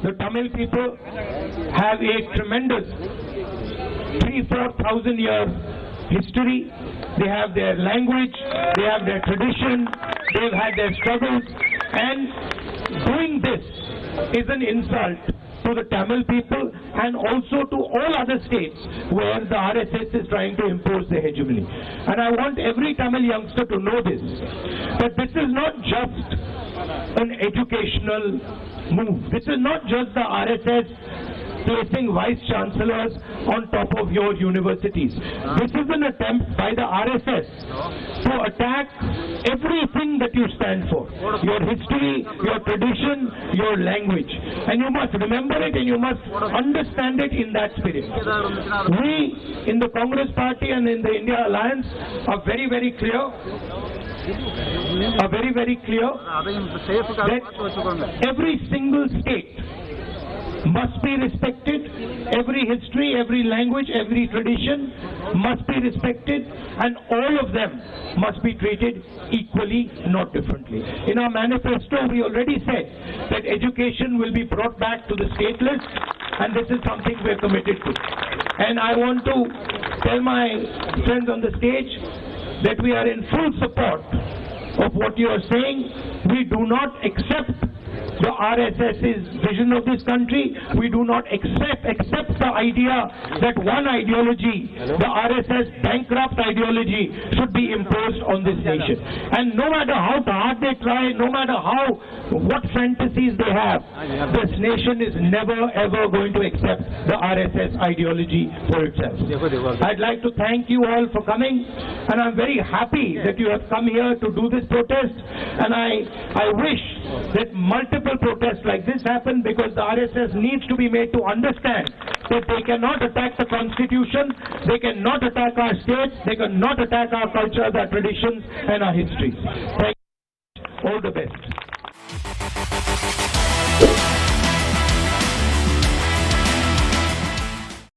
The Tamil people have a tremendous 3,000-4,000 year history. They have their language, they have their tradition, they've had their struggles, and doing this is an insult to the Tamil people and also to all other states where the RSS is trying to impose their hegemony. And I want every Tamil youngster to know this, that this is not just an educational move. This is not just the RSS placing vice chancellors on top of your universities. This is an attempt by the RSS to attack everything that you stand for. Your history, your tradition, your language. And you must remember it and you must understand it in that spirit. We in the Congress Party and in the India Alliance are very, very clear that every single state must be respected, every history, every language, every tradition must be respected, and all of them must be treated equally, not differently. In our manifesto, we already said that education will be brought back to the state list, and this is something we're committed to. And I want to tell my friends on the stage that we are in full support of what you are saying. We do not accept the RSS's vision of this country. We do not accept the idea that one ideology, the RSS bankrupt ideology, should be imposed on this nation. And no matter how hard they try, no matter what fantasies they have, this nation is never ever going to accept the RSS ideology for itself. I'd like to thank you all for coming, and I'm very happy that you have come here to do this protest, and I wish that multiple protests like this happen, because the RSS needs to be made to understand that they cannot attack the Constitution, they cannot attack our states, they cannot attack our cultures, our traditions and our histories. Thank you. All the best.